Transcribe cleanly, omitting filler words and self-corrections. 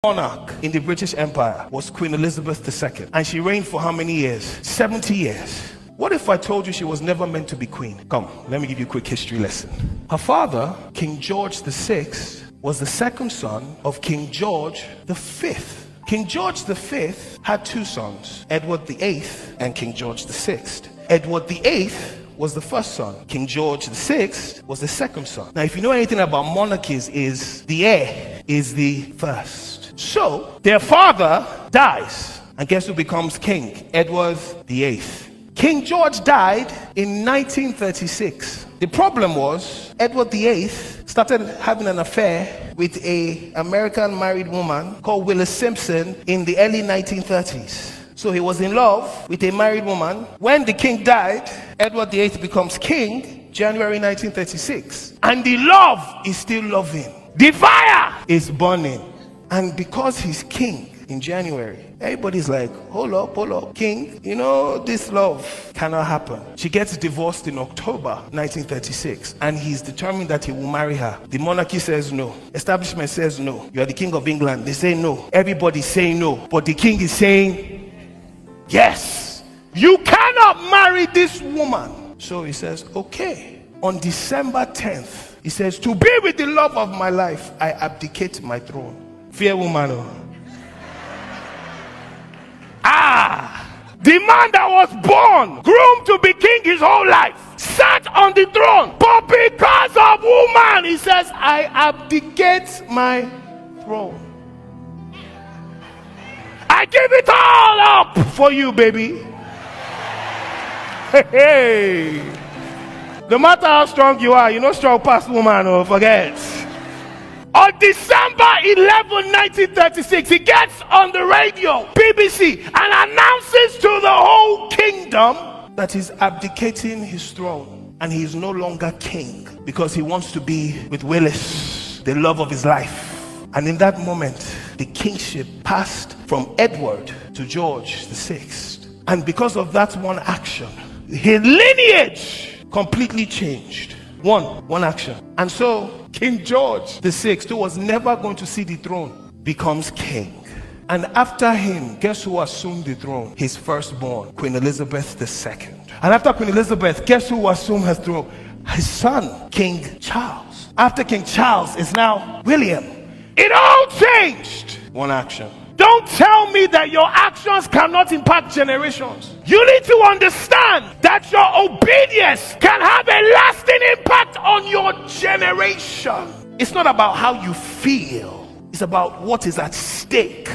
monarch in the British Empire was Queen Elizabeth II, and she reigned for how many years? 70 years. What if I told you she was never meant to be queen? Come, let me give you a quick history lesson. Her father, King George VI, was the second son of King George V. King George V had two sons, Edward VIII and King George VI. Edward VIII was the first son. King George VI was the second son. Now, if you know anything about monarchies, is the heir is the first. So, their father dies, and guess who becomes king? Edward VIII. King George died in 1936. The problem was, Edward VIII started having an affair with an American married woman called Willis Simpson in the early 1930s. So he was in love with a married woman. When the king died, Edward VIII becomes king, January 1936. And the love is still loving. The fire is burning. And because he's king in January, everybody's like, hold up, king, you know, this love cannot happen. She gets divorced in October 1936, and he's determined that he will marry her. The monarchy says no. Establishment says no. You are the king of England. They say no. Everybody's saying no. But the king is saying, yes, you cannot marry this woman. So he says, okay. On December 10th, he says, to be with the love of my life, I abdicate my throne. Fear woman. The man that was born, groomed to be king his whole life, sat on the throne, but because of woman, he says, I abdicate my throne. I give it all up for you, baby. Hey. No matter how strong you are, you're not strong past woman, or forget. On December 11, 1936, he gets on the radio, BBC, and announces to the whole kingdom that he's abdicating his throne and he is no longer king because he wants to be with Willis, the love of his life. And in that moment, the kingship passed from Edward to George VI. And because of that one action, his lineage completely changed. One action. And so King George VI, who was never going to see the throne, becomes king. And after him, guess who assumed the throne? His firstborn, Queen Elizabeth II. And after Queen Elizabeth, guess who assumed her throne? His son, King Charles. After King Charles is now William. It all changed. One action. Don't tell me that your actions cannot impact generations. You need to understand that your obedience can have a lasting impact on your generation. It's not about how you feel. It's about what is at stake.